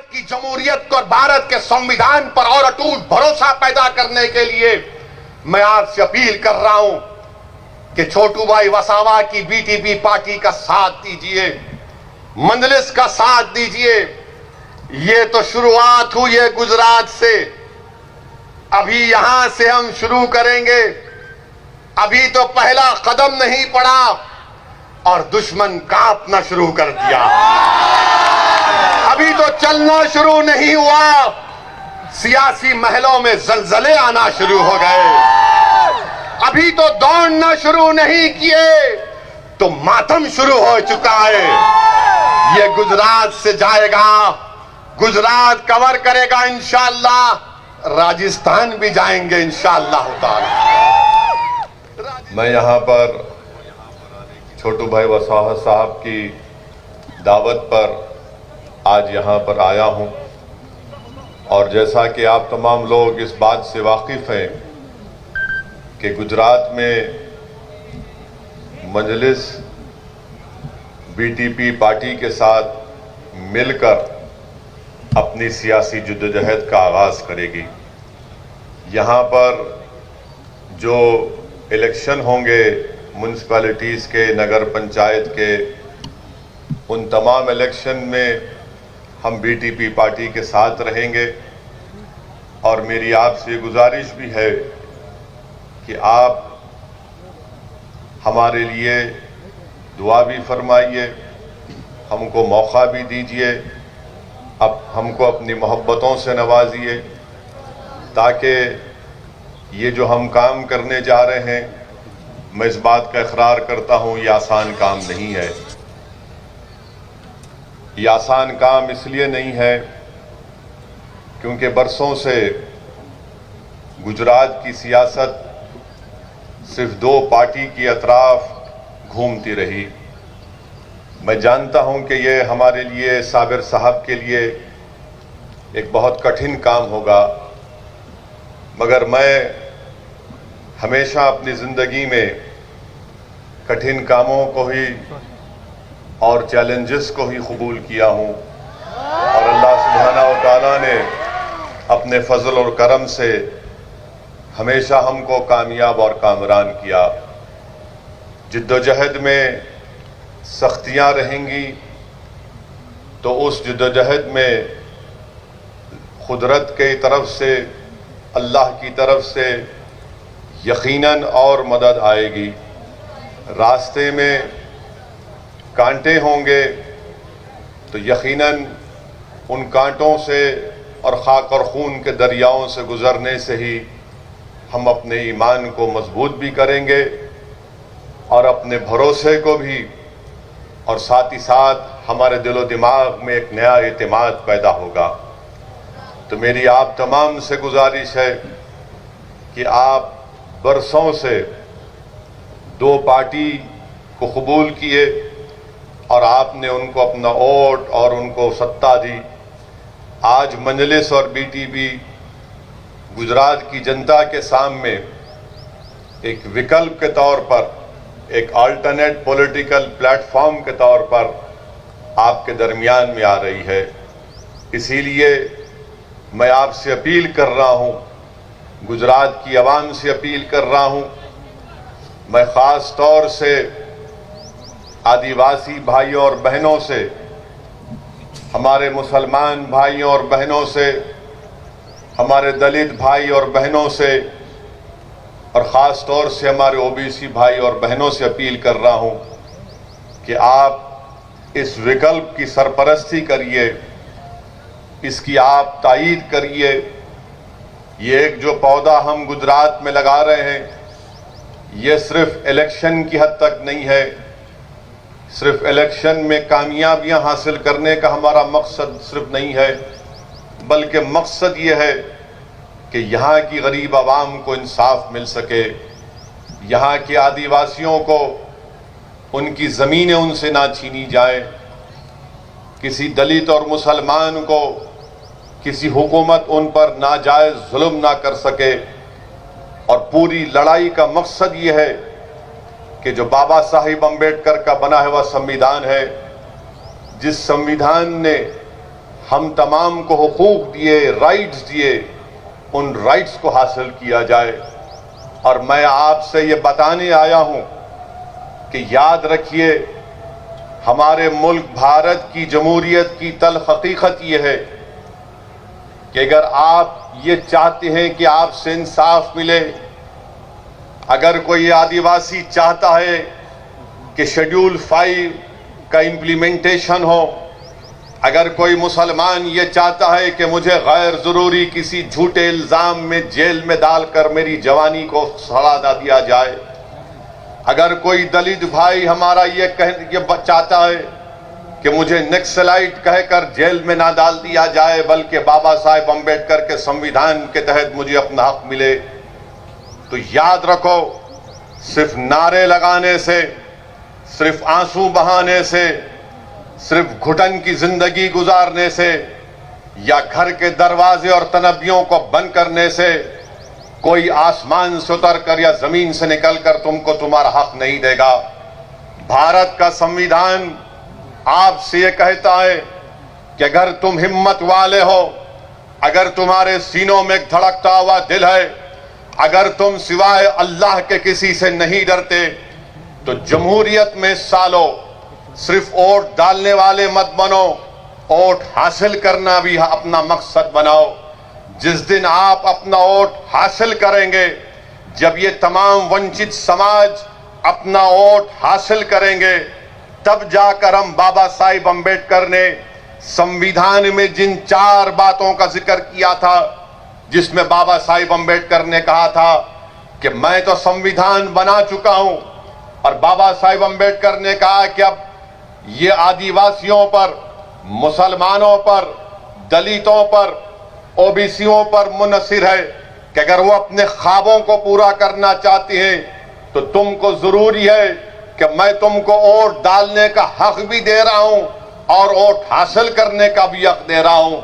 भारत की जमहूरियत को और भारत के संविधान पर और अटूट भरोसा पैदा करने के लिए मैं आपसे अपील कर रहा हूं कि छोटू भाई वसावा की बीटीपी पार्टी का साथ दीजिए, मंजलिस का साथ दीजिए। ये तो शुरुआत हुई है गुजरात से, अभी यहां से हम शुरू करेंगे। अभी तो पहला कदम नहीं पड़ा और दुश्मन कांपना शुरू कर दिया। अभी तो चलना शुरू नहीं हुआ, सियासी महलों में जलजले आना शुरू हो गए। अभी तो दौड़ना शुरू नहीं किए तो मातम शुरू हो चुका है। ये गुजरात से जाएगा, गुजरात कवर करेगा इंशाअल्लाह, राजस्थान भी जाएंगे इंशाअल्लाह ताला। मैं यहाँ पर छोटू भाई वसावा साहब की दावत पर आज यहाँ पर आया हूँ और जैसा कि आप तमाम लोग इस बात से वाकिफ़ हैं कि गुजरात में मजलिस बीटीपी पार्टी के साथ मिलकर अपनी सियासी जद्दोजहद का आगाज़ करेगी। यहाँ पर जो इलेक्शन होंगे म्यूनसिपैलिटीज़ के, नगर पंचायत के, उन तमाम इलेक्शन में हम बीटीपी पार्टी के साथ रहेंगे और मेरी आपसे गुजारिश भी है कि आप हमारे लिए दुआ भी फरमाइए, हमको मौका भी दीजिए, अब हमको अपनी मोहब्बतों से नवाजिए ताकि ये जो हम काम करने जा रहे हैं, मैं इस बात का इकरार करता हूँ ये आसान काम नहीं है। ये आसान काम इसलिए नहीं है क्योंकि बरसों से गुजरात की सियासत सिर्फ दो पार्टी की अतराफ घूमती रही। मैं जानता हूं कि ये हमारे लिए, साबिर साहब के लिए एक बहुत कठिन काम होगा, मगर मैं हमेशा अपनी ज़िंदगी में कठिन कामों को ही और चैलेंजेस को ही कबूल किया हूँ और अल्लाह सुब्हानहू व तआला ने अपने फजल और करम से हमेशा हमको कामयाब और कामरान किया। जिद्दोजहद में सख्तियाँ रहेंगी तो उस जिद्दोजहद में कुदरत की तरफ से, अल्लाह की तरफ से यकीनन और मदद आएगी। रास्ते में कांटे होंगे तो यकीनन उन कांटों से और खाक और खून के दरियाओं से गुज़रने से ही हम अपने ईमान को मजबूत भी करेंगे और अपने भरोसे को भी, और साथ ही साथ हमारे दिलो दिमाग में एक नया एतमाद पैदा होगा। तो मेरी आप तमाम से गुजारिश है कि आप बरसों से दो पार्टी को कबूल किए और आपने उनको अपना वोट और उनको सत्ता दी। आज मजलिस और बीटीपी गुजरात की जनता के सामने एक विकल्प के तौर पर, एक अल्टरनेट पॉलिटिकल प्लेटफॉर्म के तौर पर आपके दरमियान में आ रही है। इसीलिए मैं आपसे अपील कर रहा हूँ, गुजरात की आवाम से अपील कर रहा हूँ, मैं ख़ास तौर से आदिवासी भाइयों और बहनों से, हमारे मुसलमान भाइयों और बहनों से, हमारे दलित भाई और बहनों से और ख़ास तौर से हमारे ओबीसी भाई और बहनों से अपील कर रहा हूँ कि आप इस विकल्प की सरपरस्ती करिए, इसकी आप तायीद करिए। ये एक जो पौधा हम गुजरात में लगा रहे हैं, ये सिर्फ इलेक्शन की हद तक नहीं है। सिर्फ इलेक्शन में कामयाबियां हासिल करने का हमारा मकसद सिर्फ नहीं है, बल्कि मकसद ये है कि यहाँ की गरीब आवाम को इंसाफ मिल सके, यहाँ के आदिवासियों को उनकी ज़मीनें उनसे ना छीनी जाए, किसी दलित और मुसलमान को किसी हुकूमत उन पर नाजायज़ जुल्म ना कर सके। और पूरी लड़ाई का मकसद ये है कि जो बाबा साहिब अम्बेडकर का बना हुआ संविधान है, जिस संविधान ने हम तमाम को हुकूक दिए, राइट्स दिए, उन राइट्स को हासिल किया जाए। और मैं आपसे ये बताने आया हूं कि याद रखिए, हमारे मुल्क भारत की जमहूरियत की तल्ख हकीकत यह है कि अगर आप ये चाहते हैं कि आपसे इंसाफ मिले, अगर कोई आदिवासी चाहता है कि शेड्यूल 5 का इम्प्लीमेंटेशन हो, अगर कोई मुसलमान ये चाहता है कि मुझे गैर ज़रूरी किसी झूठे इल्ज़ाम में जेल में डालकर मेरी जवानी को सड़ा ना दिया जाए, अगर कोई दलित भाई हमारा ये चाहता है कि मुझे नक्सलाइट कहकर जेल में ना डाल दिया जाए, बल्कि बाबा साहेब अम्बेडकर के संविधान के तहत मुझे अपना हक मिले, तो याद रखो, सिर्फ नारे लगाने से, सिर्फ आंसू बहाने से, सिर्फ घुटन की जिंदगी गुजारने से या घर के दरवाजे और तनबियों को बंद करने से कोई आसमान से उतर कर या जमीन से निकलकर तुमको तुम्हारा हक नहीं देगा। भारत का संविधान आपसे ये कहता है कि अगर तुम हिम्मत वाले हो, अगर तुम्हारे सीनों में एक धड़कता हुआ दिल है, अगर तुम सिवाय अल्लाह के किसी से नहीं डरते, तो जमहूरियत में सालो सिर्फ वोट डालने वाले मत बनो, वोट हासिल करना भी अपना मकसद बनाओ। जिस दिन आप अपना वोट हासिल करेंगे, जब ये तमाम वंचित समाज अपना वोट हासिल करेंगे, तब जाकर हम बाबा साहिब अम्बेडकर ने संविधान में जिन 4 बातों का जिक्र किया था, जिसमें बाबा साहिब अम्बेडकर ने कहा था कि मैं तो संविधान बना चुका हूं, और बाबा साहिब अम्बेडकर ने कहा कि अब ये आदिवासियों पर, मुसलमानों पर, दलितों पर, ओबीसीयों पर मुनहसिर है कि अगर वो अपने ख्वाबों को पूरा करना चाहती हैं, तो तुमको जरूरी है कि मैं तुमको वोट डालने का हक भी दे रहा हूं और वोट हासिल करने का भी हक दे रहा हूं।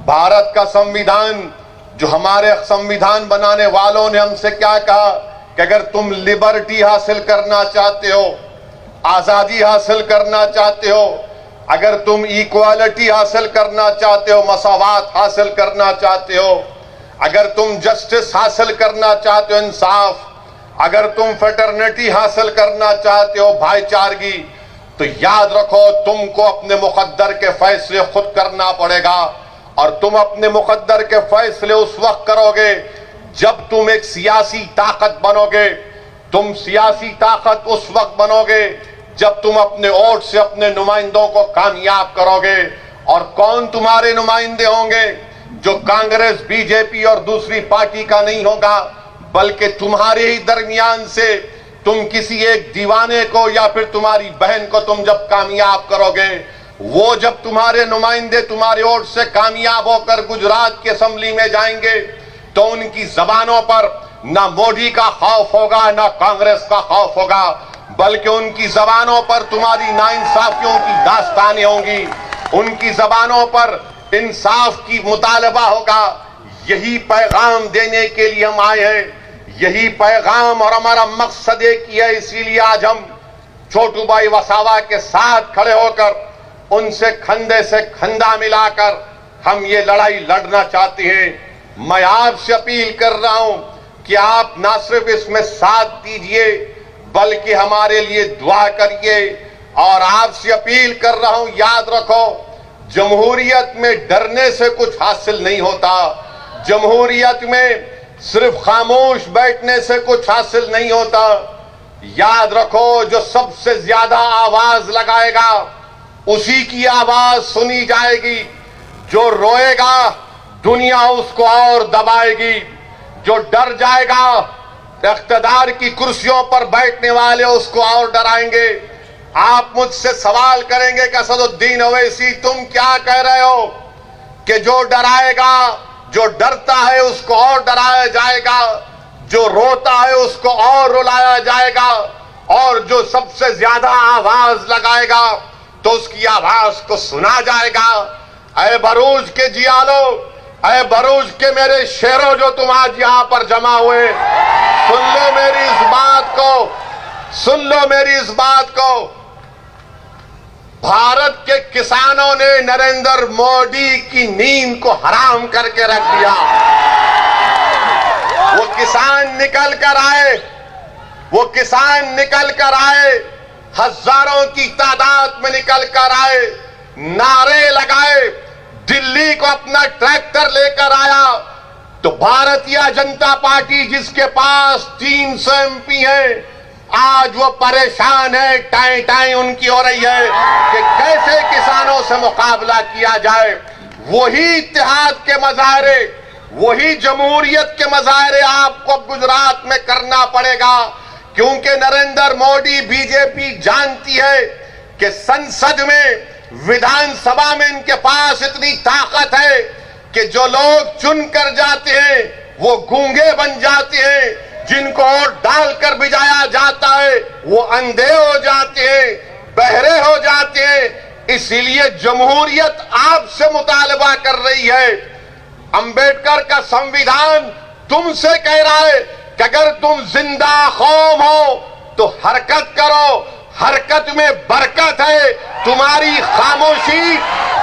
भारत का संविधान, जो हमारे संविधान बनाने वालों ने हमसे क्या कहा कि अगर तुम लिबर्टी हासिल करना चाहते हो, आजादी हासिल करना चाहते हो, अगर तुम इक्वालिटी हासिल करना चाहते हो, मसावात हासिल करना चाहते हो, अगर तुम जस्टिस हासिल करना चाहते हो, इंसाफ, अगर तुम फ्रेटर्निटी हासिल करना चाहते हो, भाईचारगी, तो याद रखो, तुमको अपने मुकद्दर के फैसले खुद करना पड़ेगा। और तुम अपने मुकद्दर के फैसले उस वक्त करोगे जब तुम एक सियासी ताकत बनोगे। तुम सियासी ताकत उस वक्त बनोगे जब तुम अपने वोट से अपने नुमाइंदों को कामयाब करोगे। और कौन तुम्हारे नुमाइंदे होंगे? जो कांग्रेस, बीजेपी और दूसरी पार्टी का नहीं होगा, बल्कि तुम्हारे ही दरमियान से तुम किसी एक दीवाने को या फिर तुम्हारी बहन को तुम जब कामयाब करोगे, वो जब तुम्हारे नुमाइंदे तुम्हारे वोट से कामयाब होकर गुजरात की असेंबली में जाएंगे, तो उनकी जबानों पर ना मोदी का खौफ होगा, ना कांग्रेस का खौफ होगा, बल्कि उनकी जबानों पर तुम्हारी नाइंसाफियों की दास्तानें होंगी, उनकी जबानों पर इंसाफ की मुतालबा होगा। यही पैगाम देने के लिए हम आए हैं, यही पैगाम और हमारा मकसद एक ही है। इसीलिए आज हम छोटू भाई वसावा के साथ खड़े होकर उनसे कंधे से कंधा मिलाकर हम ये लड़ाई लड़ना चाहते हैं। मैं आपसे अपील कर रहा हूं कि आप ना सिर्फ इसमें साथ दीजिए, बल्कि हमारे लिए दुआ करिए। और आपसे अपील कर रहा हूं, याद रखो, जमहूरियत में डरने से कुछ हासिल नहीं होता। जमहूरियत में सिर्फ खामोश बैठने से कुछ हासिल नहीं होता। याद रखो, जो सबसे ज्यादा आवाज लगाएगा उसी की आवाज सुनी जाएगी। जो रोएगा दुनिया उसको और दबाएगी। जो डर जाएगा, इख्तिदार की कुर्सियों पर बैठने वाले उसको और डराएंगे। आप मुझसे सवाल करेंगे कि असदुद्दीन ओवैसी, तुम क्या कह रहे हो कि जो डराएगा, जो डरता है उसको और डराया जाएगा, जो रोता है उसको और रुलाया जाएगा, और जो सबसे ज्यादा आवाज लगाएगा तो उसकी आवाज को सुना जाएगा। ऐ भरूच के जियालो, ऐ भरूच के मेरे शेरों जो तुम आज यहां पर जमा हुए, सुन लो मेरी इस बात को, सुन लो मेरी इस बात को। भारत के किसानों ने नरेंद्र मोदी की नींद को हराम करके रख दिया। वो किसान निकल कर आए, हजारों की तादाद में निकल कर आए, नारे लगाए, दिल्ली को अपना ट्रैक्टर लेकर आया। तो भारतीय जनता पार्टी जिसके पास 300 एमपी हैं, आज वो परेशान है, टाई टाई उनकी हो रही है कि कैसे किसानों से मुकाबला किया जाए। वही इत्तेहाद के मजाहरे, वही जमहूरियत के मजाहरे आपको गुजरात में करना पड़ेगा, क्योंकि नरेंद्र मोदी बीजेपी जानती है कि संसद में, विधानसभा में इनके पास इतनी ताकत है कि जो लोग चुन कर जाते हैं वो गूंगे बन जाते हैं, जिनको वोट डालकर भिजाया जाता है वो अंधे हो जाते हैं, बहरे हो जाते हैं। इसीलिए जमहूरियत आपसे मुतालबा कर रही है। अंबेडकर का संविधान तुमसे कह रहा है कि अगर तुम जिंदा कौम हो तो हरकत करो, हरकत में बरकत है। तुम्हारी खामोशी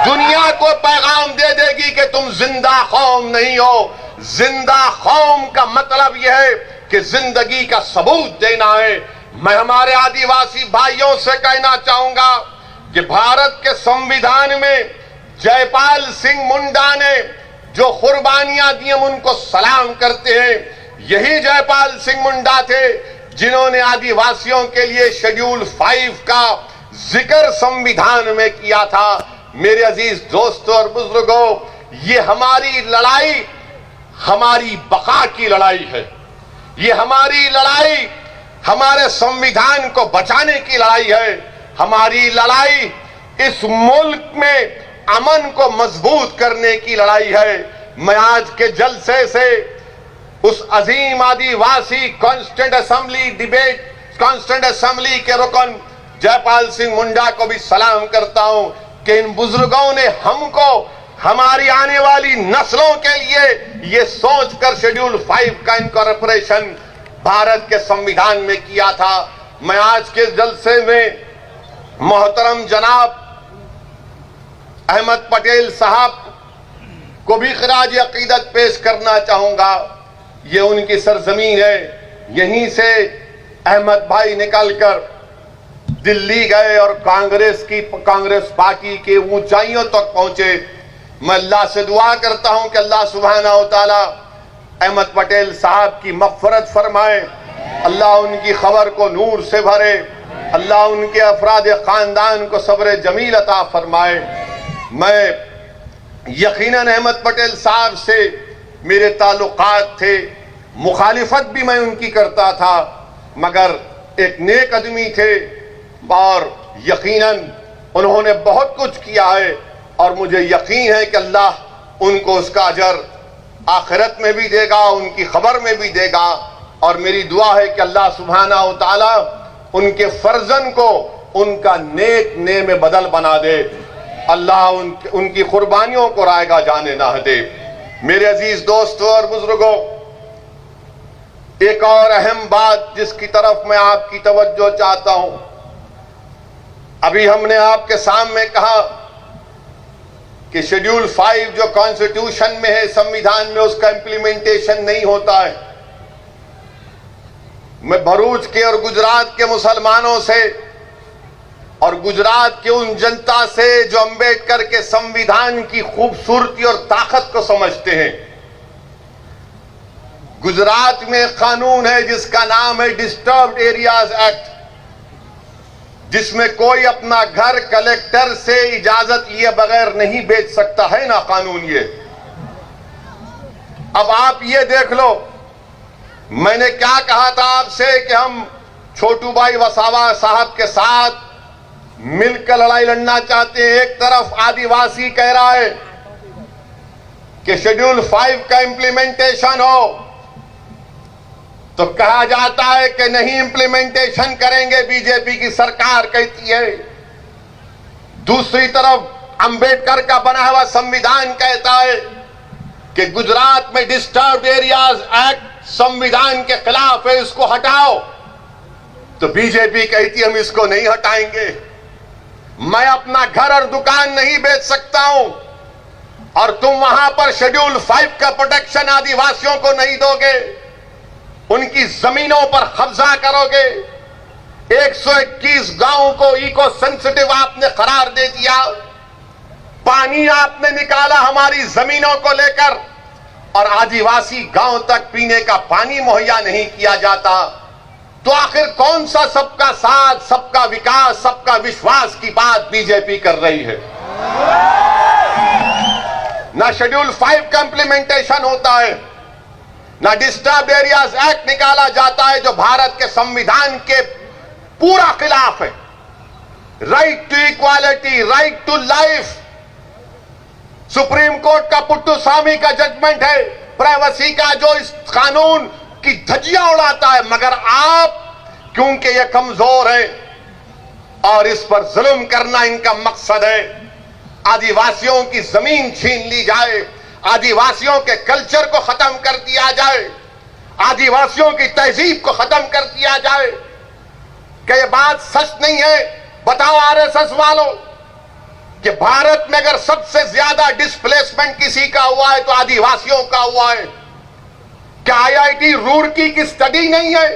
दुनिया को पैगाम दे देगी कि तुम जिंदा कौम नहीं हो। जिंदा कौम का मतलब यह है कि जिंदगी का सबूत देना है। मैं हमारे आदिवासी भाइयों से कहना चाहूंगा कि भारत के संविधान में जयपाल सिंह मुंडा ने जो कुर्बानियां दी हम उनको सलाम करते हैं। यही जयपाल सिंह मुंडा थे जिन्होंने आदिवासियों के लिए शेड्यूल 5 का जिक्र संविधान में किया था। मेरे अजीज दोस्तों और बुजुर्गों, ये हमारी लड़ाई हमारी बका की लड़ाई है। ये हमारी लड़ाई हमारे संविधान को बचाने की लड़ाई है। हमारी लड़ाई इस मुल्क में अमन को मजबूत करने की लड़ाई है। मैं आज के जलसे से उस अजीम आदिवासी कॉन्स्टिट्यूंट असेंबली के रुकन जयपाल सिंह मुंडा को भी सलाम करता हूं कि इन बुजुर्गों ने हमको, हमारी आने वाली नस्लों के लिए ये सोचकर शेड्यूल 5 का इनकॉर्पोरेशन भारत के संविधान में किया था। मैं आज के जलसे में मोहतरम जनाब अहमद पटेल साहब को भी खराज अकीदत पेश करना चाहूंगा। ये उनकी सरजमीन है। यहीं से अहमद भाई निकलकर दिल्ली गए और कांग्रेस पार्टी के ऊंचाइयों तक पहुंचे। मैं अल्लाह से दुआ करता हूं कि अल्लाह सुब्हानहू तआला अहमद पटेल साहब की मग़फ़िरत फरमाए, अल्लाह उनकी खबर को नूर से भरे, अल्लाह उनके अफराद खानदान को सब्र जमील अता फरमाए। मैं यकीनन अहमद पटेल साहब से मेरे ताल्लुकात थे, मुखालिफत भी मैं उनकी करता था, मगर एक नेक आदमी थे और यकीनन उन्होंने बहुत कुछ किया है और मुझे यकीन है कि अल्लाह उनको उसका अजर आखिरत में भी देगा, उनकी खबर में भी देगा। और मेरी दुआ है कि अल्लाह सुब्हानहू तआला उनके फर्जन को उनका नेक ने में बदल बना दे, अल्लाह उनकी कुर्बानियों को रायगा जाने ना दे। मेरे अजीज दोस्तों और बुजुर्गों, एक और अहम बात जिसकी तरफ मैं आपकी तवज्जो चाहता हूं, अभी हमने आपके सामने कहा कि शेड्यूल 5 जो कॉन्स्टिट्यूशन में है, संविधान में, उसका इंप्लीमेंटेशन नहीं होता है। मैं भरूच के और गुजरात के मुसलमानों से और गुजरात के उन जनता से जो अंबेडकर के संविधान की खूबसूरती और ताकत को समझते हैं, गुजरात में कानून है जिसका नाम है डिस्टर्ब्ड एरियाज एक्ट, जिसमें कोई अपना घर कलेक्टर से इजाजत लिए बगैर नहीं बेच सकता है ना कानून ये। अब आप ये देख लो, मैंने क्या कहा था आपसे कि हम छोटू भाई वसावा साहब के साथ मिलकर लड़ाई लड़ना चाहते हैं। एक तरफ आदिवासी कह रहा है कि शेड्यूल 5 का इंप्लीमेंटेशन हो, तो कहा जाता है कि नहीं इंप्लीमेंटेशन करेंगे, बीजेपी की सरकार कहती है। दूसरी तरफ अंबेडकर का बना हुआ संविधान कहता है कि गुजरात में डिस्टर्ब्ड एरियाज एक्ट संविधान के खिलाफ है, इसको हटाओ। तो बीजेपी कहती है हम इसको नहीं हटाएंगे। मैं अपना घर और दुकान नहीं बेच सकता हूं और तुम वहां पर शेड्यूल 5 का प्रोटेक्शन आदिवासियों को नहीं दोगे, उनकी जमीनों पर कब्जा करोगे। 121 गांवों को इको सेंसिटिव आपने करार दे दिया, पानी आपने निकाला हमारी जमीनों को लेकर और आदिवासी गांव तक पीने का पानी मुहैया नहीं किया जाता, तो आखिर कौन सा सबका साथ, सबका विकास, सबका विश्वास की बात बीजेपी कर रही है? ना शेड्यूल 5 का इंप्लीमेंटेशन होता है, ना डिस्टर्ब एरियाज एक्ट निकाला जाता है जो भारत के संविधान के पूरा खिलाफ है। Right to equality, right to life, supreme court का पुट्टुस्वामी का जजमेंट है, प्राइवेसी का जो इस कानून की धज्जियां उड़ाता है, मगर आप क्योंकि ये कमजोर है और इस पर जुल्म करना इनका मकसद है, आदिवासियों की जमीन छीन ली जाए, आदिवासियों के कल्चर को खत्म कर दिया जाए, आदिवासियों की तहजीब को खत्म कर दिया जाए। क्या ये बात सच नहीं है? बताओ आरएसएस वालों कि भारत में अगर सबसे ज्यादा डिस्प्लेसमेंट किसी का हुआ है तो आदिवासियों का हुआ है। क्या आईआईटी रुड़की की स्टडी नहीं है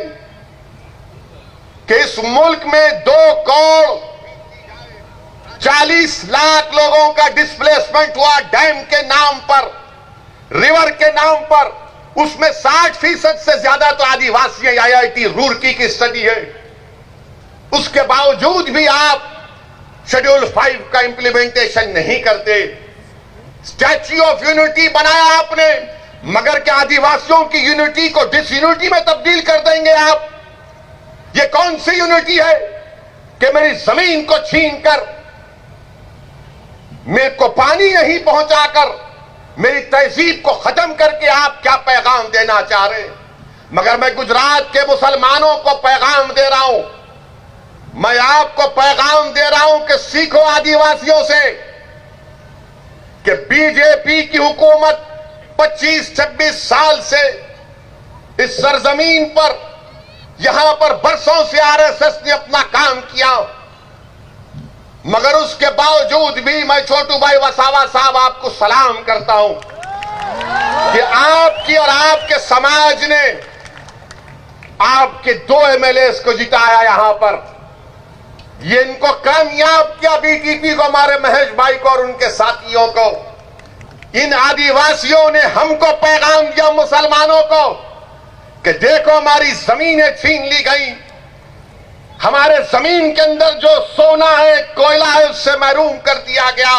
कि इस मुल्क में 2 करोड़ 40 लाख लोगों का डिस्प्लेसमेंट हुआ डैम के नाम पर, रिवर के नाम पर, उसमें 60% से ज्यादा तो आदिवासी है। आईआईटी रुड़की की स्टडी है। उसके बावजूद भी आप शेड्यूल 5 का इंप्लीमेंटेशन नहीं करते। स्टैच्यू ऑफ यूनिटी बनाया आपने, मगर क्या आदिवासियों की यूनिटी को डिसयूनिटी में तब्दील कर देंगे आप? ये कौन सी यूनिटी है कि मेरी जमीन को छीनकर, मेरे को पानी नहीं पहुंचाकर, मेरी तहजीब को खत्म करके आप क्या पैगाम देना चाह रहे हैं? मगर मैं गुजरात के मुसलमानों को पैगाम दे रहा हूं, मैं आपको पैगाम दे रहा हूं कि सीखो आदिवासियों से कि बीजेपी की हुकूमत 25-26 साल से इस सरजमीन पर, यहां पर बरसों से आरएसएस ने अपना काम किया, मगर उसके बावजूद भी मैं छोटू भाई वसावा साहब आपको सलाम करता हूं कि आपकी और आपके समाज ने आपके 2 एमएलए को जिताया यहां पर। ये इनको कामयाब किया, बीटीपी को, हमारे महेश भाई को और उनके साथियों को। इन आदिवासियों ने हमको पैगाम दिया, मुसलमानों को, कि देखो हमारी जमीनें छीन ली गई, हमारे जमीन के अंदर जो सोना है, कोयला है, उससे महरूम कर दिया गया,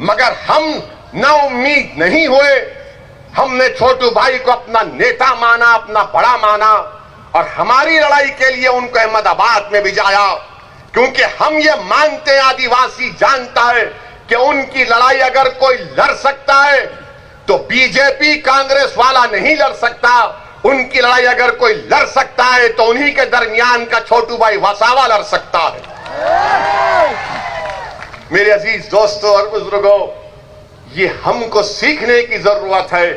मगर हम ना उम्मीद नहीं हुए। हमने छोटू भाई को अपना नेता माना, अपना बड़ा माना और हमारी लड़ाई के लिए उनको अहमदाबाद में भिजाया, क्योंकि हम ये मानते हैं, आदिवासी जानता है कि उनकी लड़ाई अगर कोई लड़ सकता है तो बीजेपी कांग्रेस वाला नहीं लड़ सकता। उनकी लड़ाई अगर कोई लड़ सकता है तो उन्हीं के दरमियान का छोटू भाई वसावा लड़ सकता है। मेरे अजीज दोस्तों और बुजुर्गों, ये हमको सीखने की जरूरत है।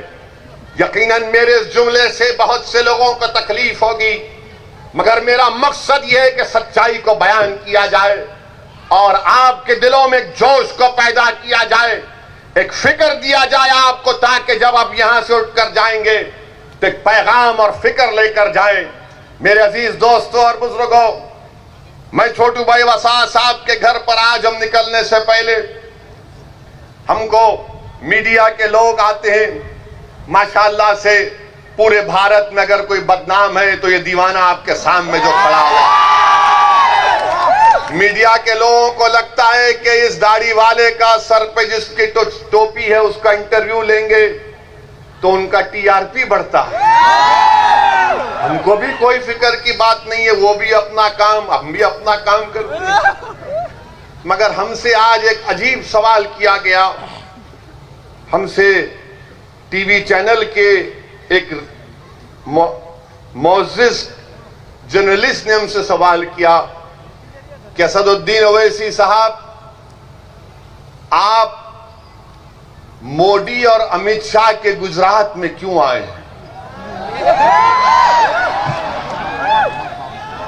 यकीनन मेरे इस जुमले से बहुत से लोगों को तकलीफ होगी, मगर मेरा मकसद यह है कि सच्चाई को बयान किया जाए और आपके दिलों में एक जोश को पैदा किया जाए, एक फिक्र दिया जाए आपको, ताकि जब आप यहां से उठकर जाएंगे तो एक पैगाम और फिक्र लेकर जाए। मेरे अजीज दोस्तों और बुजुर्गों, मैं छोटू भाई वसा साहब के घर पर आज हम निकलने से पहले, हमको मीडिया के लोग आते हैं, माशाअल्लाह से पूरे भारत में अगर कोई बदनाम है तो ये दीवाना आपके सामने जो खड़ा हुआ। मीडिया के लोगों को लगता है कि इस दाढ़ी वाले का सर पे जिसकी टोपी है उसका इंटरव्यू लेंगे तो उनका टीआरपी बढ़ता है। हमको भी कोई फिक्र की बात नहीं है, वो भी अपना काम, हम भी अपना काम करते हैं। मगर हमसे आज एक अजीब सवाल किया गया। हमसे टीवी चैनल के एक मोअज़्ज़िज़ जर्नलिस्ट ने हमसे सवाल किया कि असदुद्दीन ओवैसी साहब, आप मोदी और अमित शाह के गुजरात में क्यों आए हैं?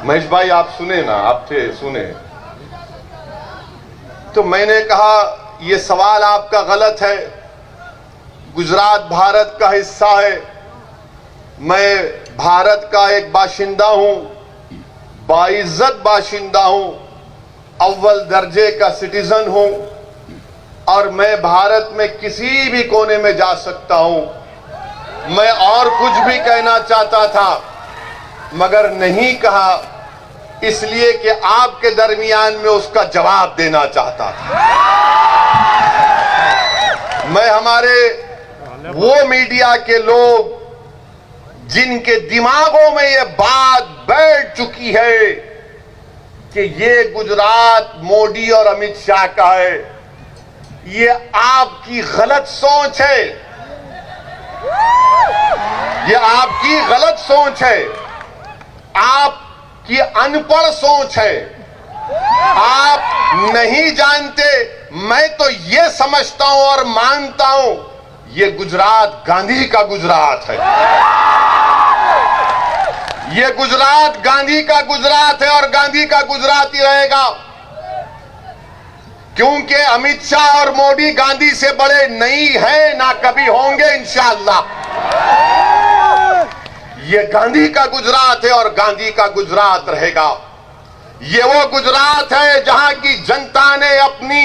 महेश भाई आप सुने ना, आप थे, सुने। तो मैंने कहा यह सवाल आपका गलत है। गुजरात भारत का हिस्सा है, मैं भारत का एक बाशिंदा हूं, बाइज्जत बाशिंदा हूं, अव्वल दर्जे का सिटीजन हूं और मैं भारत में किसी भी कोने में जा सकता हूं। मैं और कुछ भी कहना चाहता था मगर नहीं कहा, इसलिए कि आपके दरमियान में उसका जवाब देना चाहता था। मैं हमारे वो मीडिया के लोग जिनके दिमागों में ये बात बैठ चुकी है कि ये गुजरात मोदी और अमित शाह का है, ये आपकी गलत सोच है, ये आपकी गलत सोच है, आपकी अनपढ़ सोच है, आप नहीं जानते। मैं तो ये समझता हूं और मानता हूं ये गुजरात गांधी का गुजरात है, ये गुजरात गांधी का गुजरात है और गांधी का गुजरात ही रहेगा, क्योंकि अमित शाह और मोदी गांधी से बड़े नहीं हैं, ना कभी होंगे इंशाअल्लाह। ये गांधी का गुजरात है और गांधी का गुजरात रहेगा। ये वो गुजरात है जहां की जनता ने अपनी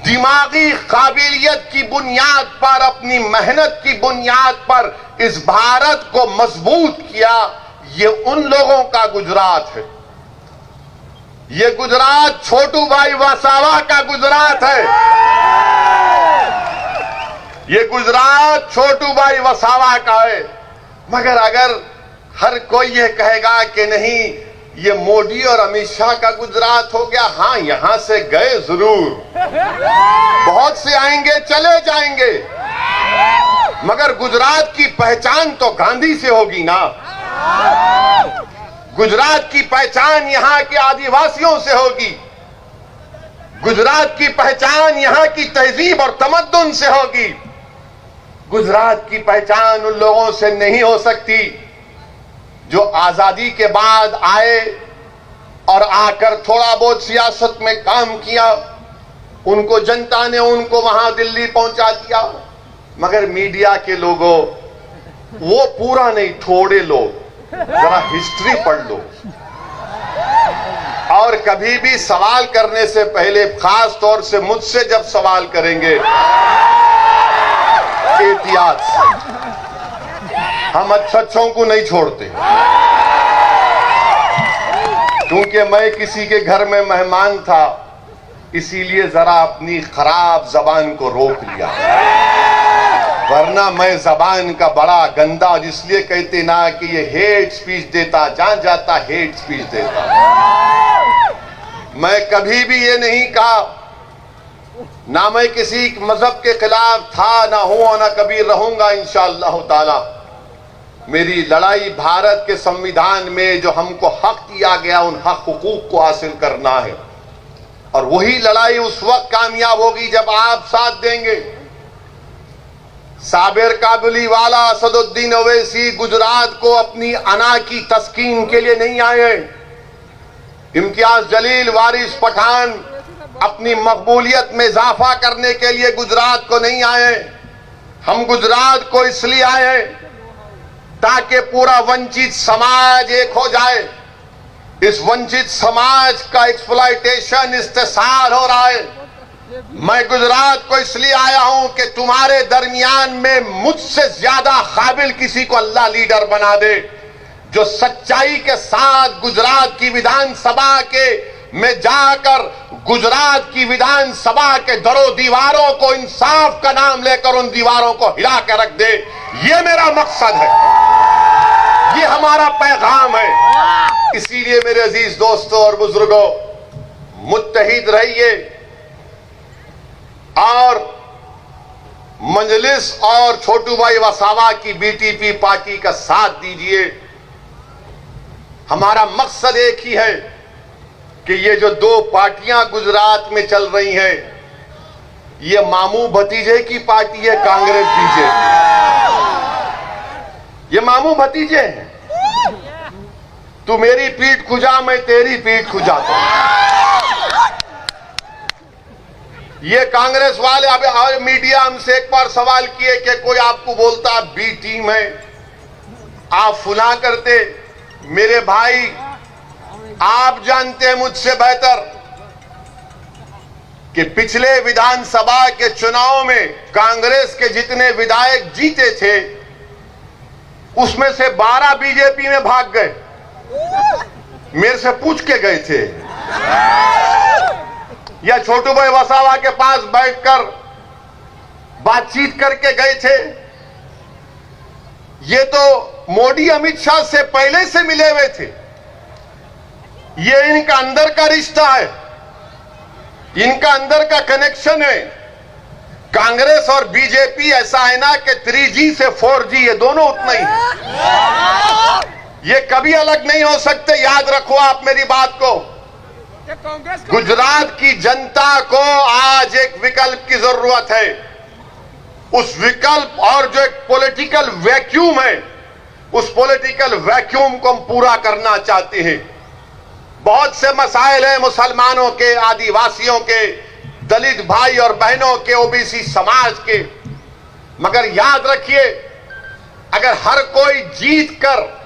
दिमागी काबिलियत की बुनियाद पर, अपनी मेहनत की बुनियाद पर इस भारत को मजबूत किया। ये उन लोगों का गुजरात है। ये गुजरात छोटू भाई वसावा का गुजरात है। ये गुजरात छोटू भाई वसावा का है। मगर अगर हर कोई ये कहेगा कि नहीं ये मोदी और अमित शाह का गुजरात हो गया, हां यहां से गए जरूर, बहुत से आएंगे चले जाएंगे, मगर गुजरात की पहचान तो गांधी से होगी ना। गुजरात की पहचान यहां के आदिवासियों से होगी, गुजरात की पहचान यहां की तहजीब और तमद्दुन से होगी। गुजरात की पहचान उन लोगों से नहीं हो सकती जो आजादी के बाद आए और आकर थोड़ा बहुत सियासत में काम किया, उनको जनता ने उनको वहां दिल्ली पहुंचा दिया। मगर मीडिया के लोगों, वो पूरा नहीं, थोड़े लोग जरा हिस्ट्री पढ़ लो और कभी भी सवाल करने से पहले, खास तौर से मुझसे जब सवाल करेंगे, एहतियात से। हम अच्छों को नहीं छोड़ते, क्योंकि मैं किसी के घर में मेहमान था, इसीलिए जरा अपनी खराब जबान को रोक लिया, वरना मैं जबान का बड़ा गंदा, इसलिए कहते ना कि ये हेट स्पीच देता, जहां जाता हेट स्पीच देता। मैं कभी भी ये नहीं कहा, ना मैं किसी मजहब के खिलाफ था, ना हूं और ना कभी रहूंगा इंशाअल्लाह ताला। मेरी लड़ाई भारत के संविधान में जो हमको हक दिया गया, उन हक हुकूक को हासिल करना है, और वही लड़ाई उस वक्त कामयाब होगी जब आप साथ देंगे। साबिर काबुली वाला, असदुद्दीन ओवैसी गुजरात को अपनी अना की तस्कीन के लिए नहीं आए। इम्तियाज जलील, वारिस पठान अपनी मकबूलियत में इजाफा करने के लिए गुजरात को नहीं आए। हम गुजरात को इसलिए आए ताकि पूरा वंचित समाज एक हो जाए। इस वंचित समाज का एक्सप्लॉयटेशन, इस्तेसाल हो रहा है। मैं गुजरात को इसलिए आया हूं कि तुम्हारे दरमियान में मुझसे ज्यादा काबिल किसी को अल्लाह लीडर बना दे, जो सच्चाई के साथ गुजरात की विधानसभा के में जाकर गुजरात की विधानसभा के दरों दीवारों को इंसाफ का नाम लेकर उन दीवारों को हिला कर रख दे। ये मेरा मकसद है, ये हमारा पैगाम है। इसीलिए मेरे अजीज दोस्तों और बुजुर्गों, मुत्तहिद रहिए और मजलिस और छोटू भाई वसावा की बीटीपी पार्टी का साथ दीजिए। हमारा मकसद एक ही है कि ये जो दो पार्टियां गुजरात में चल रही हैं, ये मामू भतीजे की पार्टी है, कांग्रेस बीजेपी। ये मामू भतीजे हैं। तू मेरी पीठ खुजा, मैं तेरी पीठ खुजाता हूं। ये कांग्रेस वाले अब मीडिया हमसे एक बार सवाल किए कि कोई आपको बोलता बी टीम है, आप फुला करते। मेरे भाई, आप जानते हैं मुझसे बेहतर कि पिछले विधानसभा के चुनाव में कांग्रेस के जितने विधायक जीते थे उसमें से 12 बीजेपी में भाग गए। मेरे से पूछ के गए थे, या छोटू भाई वसावा के पास बैठकर बातचीत करके गए थे। ये तो मोदी अमित शाह से पहले से मिले हुए थे। ये इनका अंदर का रिश्ता है, इनका अंदर का कनेक्शन है। कांग्रेस और बीजेपी ऐसा है ना कि 3G से 4G ये दोनों उतना ही, ये कभी अलग नहीं हो सकते। याद रखो आप मेरी बात को। गुजरात की जनता को आज एक विकल्प की जरूरत है। उस विकल्प और जो एक पॉलिटिकल वैक्यूम है, उस पॉलिटिकल वैक्यूम को हम पूरा करना चाहते हैं। बहुत से मसाइल हैं मुसलमानों के, आदिवासियों के, दलित भाई और बहनों के, ओबीसी समाज के, मगर याद रखिए अगर हर कोई जीत कर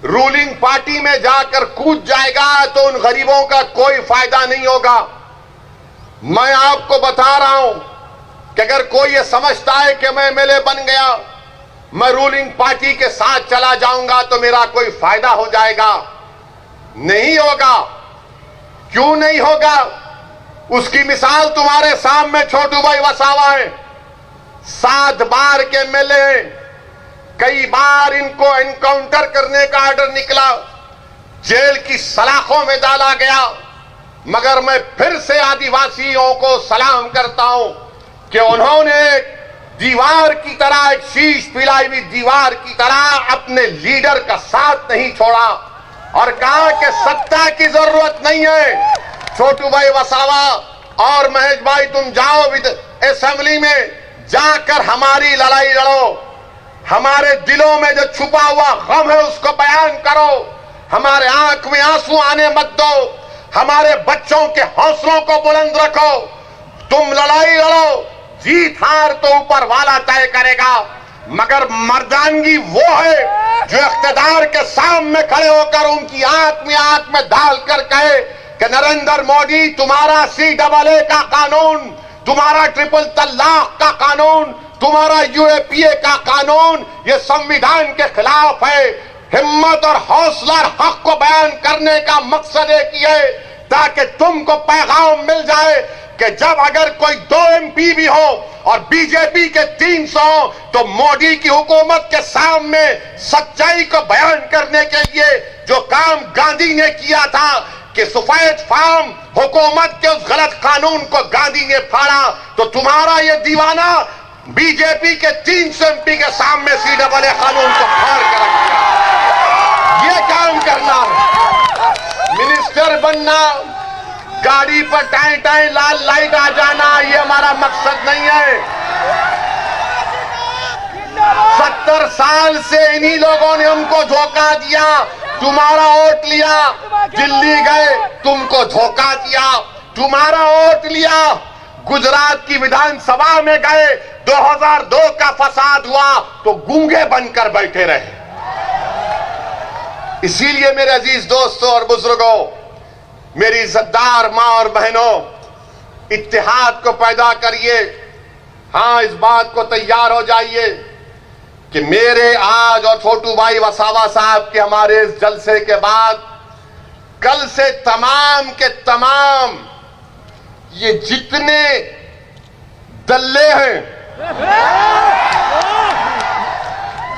रूलिंग पार्टी में जाकर कूद जाएगा तो उन गरीबों का कोई फायदा नहीं होगा। मैं आपको बता रहा हूं कि अगर कोई ये समझता है कि मैं एमएलए बन गया, मैं रूलिंग पार्टी के साथ चला जाऊंगा तो मेरा कोई फायदा हो जाएगा, नहीं होगा। क्यों नहीं होगा? उसकी मिसाल तुम्हारे सामने छोटू भाई वसावा है। 7 बार के एमएलए हैं, कई बार इनको एनकाउंटर करने का ऑर्डर निकला, जेल की सलाखों में डाला गया, मगर मैं फिर से आदिवासियों को सलाम करता हूं कि उन्होंने दीवार की तरह, एक शीश पिलाई हुई दीवार की तरह अपने लीडर का साथ नहीं छोड़ा और कहा कि सत्ता की जरूरत नहीं है। छोटू भाई वसावा और महेश भाई, तुम जाओ असेंबली में जाकर हमारी लड़ाई लड़ो, हमारे दिलों में जो छुपा हुआ गम है उसको बयान करो, हमारे आंख में आंसू आने मत दो, हमारे बच्चों के हौसलों को बुलंद रखो। तुम लड़ाई लड़ो, जीत हार तो ऊपर वाला तय करेगा, मगर मर्दानगी वो है जो इख्तिदार के सामने खड़े होकर उनकी आंख में डालकर कहे कि नरेंद्र मोदी, तुम्हारा CAA का कानून, तुम्हारा ट्रिपल तलाक का कानून, तुम्हारा UAPA का कानून ये संविधान के खिलाफ है। हिम्मत और हौसला और हक को बयान करने का मकसद एक ही है ताकि तुमको पैगाम मिल जाए कि जब अगर कोई 2 MP भी हो और बीजेपी के 300 हो तो मोदी की हुकूमत के सामने सच्चाई को बयान करने के लिए जो काम गांधी ने किया था कि सफेद फार्म हुकूमत के उस गलत कानून को गांधी ने फाड़ा, तो तुम्हारा ये दीवाना बीजेपी के 300 MP के सामने CAA कानून को फाड़ कर रख दिया। ये काम करना है, मिनिस्टर बनना, गाड़ी पर टाई टाई लाल लाइट आ जाना, ये हमारा मकसद नहीं है। 70 साल से इन्हीं लोगों ने हमको धोखा दिया। तुम्हारा वोट लिया, दिल्ली गए, तुमको धोखा दिया, तुम्हारा वोट लिया, गुजरात की विधानसभा में गए, 2002 का फसाद हुआ तो गूंगे बनकर बैठे रहे। इसीलिए मेरे अजीज दोस्तों और बुजुर्गों, मेरी इज्जतदार मां और बहनों, इत्तेहाद को पैदा करिए। हां, इस बात को तैयार हो जाइए कि मेरे आज और छोटू भाई वसावा साहब के हमारे इस जलसे के बाद कल से तमाम के तमाम ये जितने दल्ले हैं,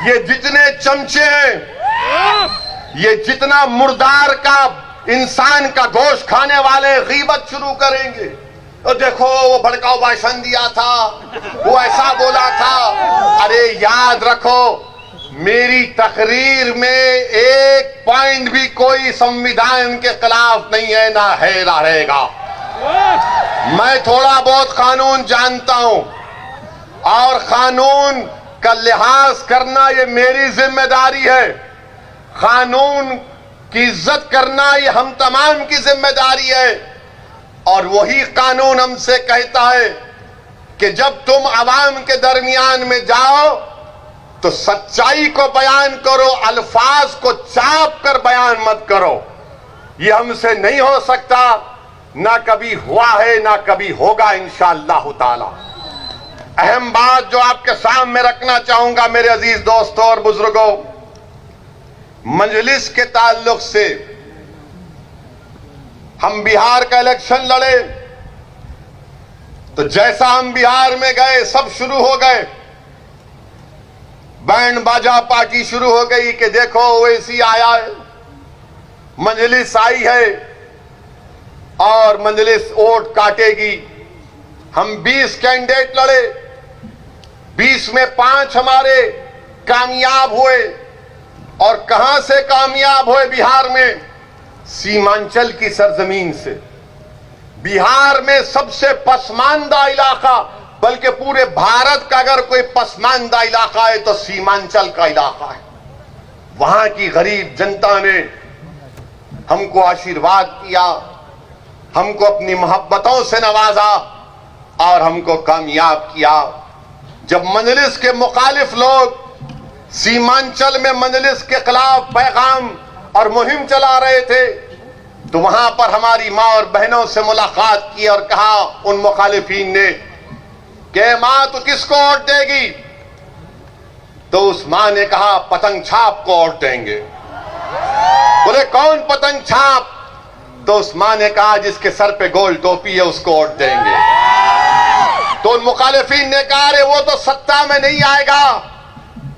ये जितने चमचे हैं, ये जितना मुर्दार का इंसान का गोश्त खाने वाले गीबत शुरू करेंगे। तो देखो वो भड़काऊ भाषण दिया था, वो ऐसा बोला था। अरे याद रखो, मेरी तकरीर में एक पॉइंट भी कोई संविधान के खिलाफ नहीं है, ना है ना रहेगा। मैं थोड़ा बहुत कानून जानता हूं और कानून का लिहाज करना ये मेरी जिम्मेदारी है। कानून की इज्जत करना ये हम तमाम की जिम्मेदारी है और वही कानून हमसे कहता है कि जब तुम अवाम के दरमियान में जाओ तो सच्चाई को बयान करो, अल्फाज को चाप कर बयान मत करो। यह हमसे नहीं हो सकता, ना कभी हुआ है ना कभी होगा इंशाअल्लाह ताला। अहम बात जो आपके सामने रखना चाहूंगा मेरे अजीज दोस्तों और बुजुर्गों, मजलिस के ताल्लुक से हम बिहार का इलेक्शन लड़े तो जैसा हम बिहार में गए सब शुरू हो गए, बैंड बाजा पार्टी शुरू हो गई कि देखो ओवैसी आया है, मजलिस आई है और मजलिस वोट काटेगी। हम 20 कैंडिडेट लड़े, 20 में 5 हमारे कामयाब हुए। और कहां से कामयाब हुए बिहार में? सीमांचल की सरजमीन से। बिहार में सबसे पसमानदा इलाका, बल्कि पूरे भारत का अगर कोई पसमानदा इलाका है तो सीमांचल का इलाका है। वहां की गरीब जनता ने हमको आशीर्वाद किया, हमको अपनी मोहब्बतों से नवाजा और हमको कामयाब किया। जब मजलिस के मुखालिफ लोग सीमांचल में मजलिस के खिलाफ पैगाम और मुहिम चला रहे थे तो वहां पर हमारी मां और बहनों से मुलाकात की और कहा उन मुखालिफीन ने कि मां तो किसको वोट देगी? तो उस मां ने कहा पतंग छाप को वोट देंगे। बोले कौन पतंग छाप? तो उस मां ने कहा जिसके सर पे गोल टोपी है उसको वोट देंगे। तो उन मुखालिफीन ने कहा अरे वो तो सत्ता में नहीं आएगा।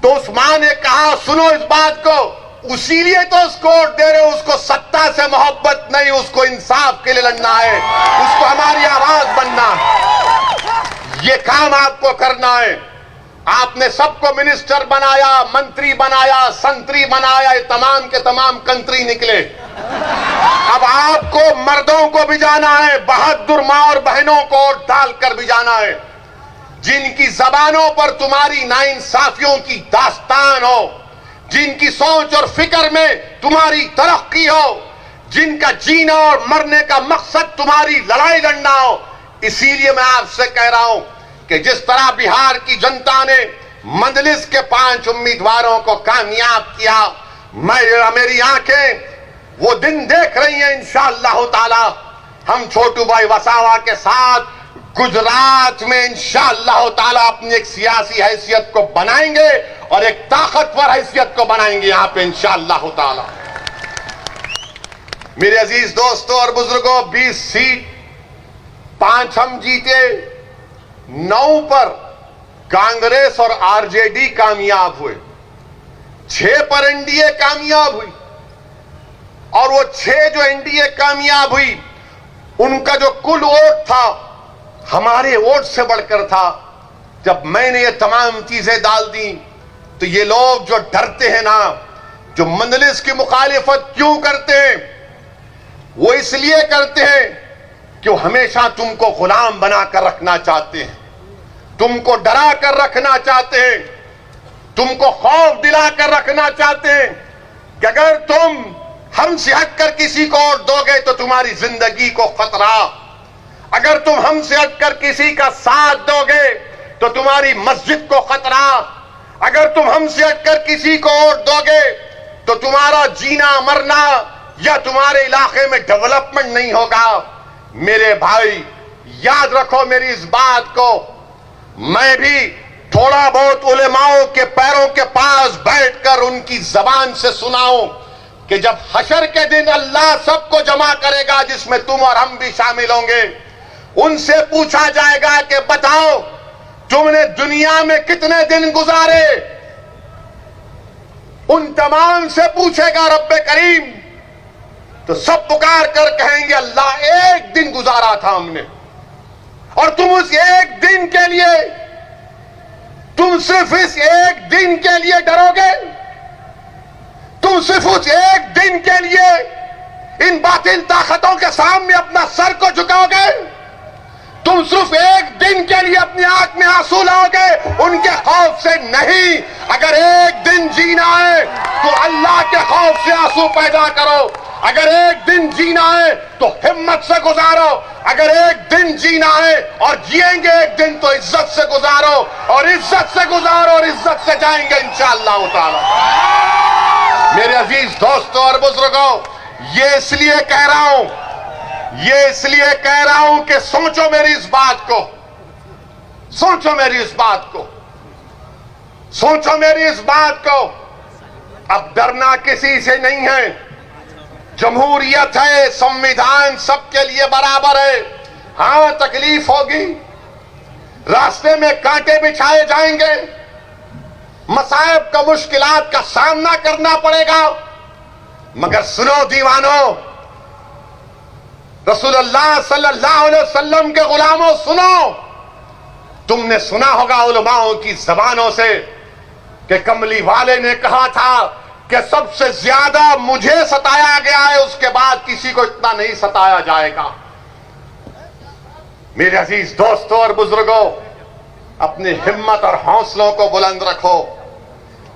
तो उस मां ने कहा सुनो इस बात को, उसीलिए तो उसको वोट दे रहे हो, उसको सत्ता से मोहब्बत नहीं, उसको इंसाफ के लिए लड़ना है, उसको हमारी आवाज बनना है। ये काम आपको करना है। आपने सबको मिनिस्टर बनाया, मंत्री बनाया, संतरी बनाया, ये तमाम के तमाम कंत्री निकले। अब आपको मर्दों को भी जाना है, बहादुर मां और बहनों को वोट डालकर भी जाना है, जिनकी जबानों पर तुम्हारी नाइंसाफियों की दास्तान हो, जिनकी सोच और फिक्र में तुम्हारी तरक्की हो, जिनका जीना और मरने का मकसद तुम्हारी लड़ाई लड़ना हो। इसीलिए मैं आपसे कह रहा हूं कि जिस तरह बिहार की जनता ने मजलिस के 5 उम्मीदवारों को कामयाब किया, मेरी आंखें वो दिन देख रही हैं इंशाअल्लाह ताला। हम छोटू भाई वसावा के साथ गुजरात में इंशाअल्लाह ताला अपनी एक सियासी हैसियत को बनाएंगे और एक ताकतवर हैसियत को बनाएंगे यहां पे इंशाअल्लाह ताला। मेरे अजीज दोस्तों और बुजुर्गों, 20 सीट 5 हम जीते, 9 पर कांग्रेस और आरजेडी कामयाब हुए, 6 पर एनडीए कामयाब हुई। और वो 6 जो एनडीए कामयाब हुई उनका जो कुल वोट था हमारे वोट से बढ़कर था। जब मैंने ये तमाम चीजें डाल दी तो ये लोग जो डरते हैं ना, जो मजलिस की मुखालिफत क्यों करते हैं, वो इसलिए करते हैं कि वो हमेशा तुमको गुलाम बनाकर रखना चाहते हैं, तुमको डरा कर रखना चाहते हैं, तुमको खौफ दिलाकर रखना चाहते हैं कि अगर तुम हमसे हटकर किसी को वोट दोगे तो तुम्हारी जिंदगी को खतरा, अगर तुम हमसे हटकर किसी का साथ दोगे तो तुम्हारी मस्जिद को खतरा, अगर तुम हमसे हटकर किसी को वोट दोगे तो तुम्हारा जीना मरना या तुम्हारे इलाके में डेवलपमेंट नहीं होगा। मेरे भाई याद रखो मेरी इस बात को, मैं भी थोड़ा बहुत उलेमाओं के पैरों के पास बैठकर उनकी जबान से सुनाऊं कि जब हशर के दिन अल्लाह सबको जमा करेगा जिसमें तुम और हम भी शामिल होंगे, उनसे पूछा जाएगा कि बताओ तुमने दुनिया में कितने दिन गुजारे। उन तमाम से पूछेगा रब्बे करीम, तो सब पुकार कर कहेंगे अल्लाह एक दिन गुजारा था हमने। और तुम उस एक दिन के लिए, तुम सिर्फ इस एक दिन के लिए डरोगे, तुम सिर्फ उस एक दिन के लिए इन बातिल ताकतों के सामने अपना सर को झुकाओगे, तुम सिर्फ एक दिन के लिए अपनी आंख में आंसू लाओगे उनके खौफ से नहीं। अगर एक दिन जीना है तो अल्लाह के खौफ से आंसू पैदा करो, अगर एक दिन जीना है तो हिम्मत से गुजारो, अगर एक दिन जीना है और जिएंगे एक दिन तो इज्जत से गुजारो, और इज्जत से गुजारो और इज्जत से जाएंगे इंशाअल्लाह ताला। मेरे अजीज दोस्तों और बुजुर्गों, ये इसलिए कह रहा हूं कि सोचो मेरी इस बात को, सोचो मेरी इस बात को, सोचो मेरी इस बात को। अब डरना किसी से नहीं है, जमहूरियत है, संविधान सबके लिए बराबर है। हां, तकलीफ होगी, रास्ते में कांटे बिछाए जाएंगे, मसाइब का, मुश्किलात का सामना करना पड़ेगा, मगर सुनो दीवानों, रसूलुल्लाह सल्लल्लाहु अलैहि वसल्लम के गुलामों, सुनो। तुमने सुना होगा उलमाओं की जबानों से कि कमली वाले ने कहा था कि सबसे ज्यादा मुझे सताया गया है, उसके बाद किसी को इतना नहीं सताया जाएगा। मेरे अजीज दोस्तों और बुजुर्गों, अपनी हिम्मत और हौसलों को बुलंद रखो।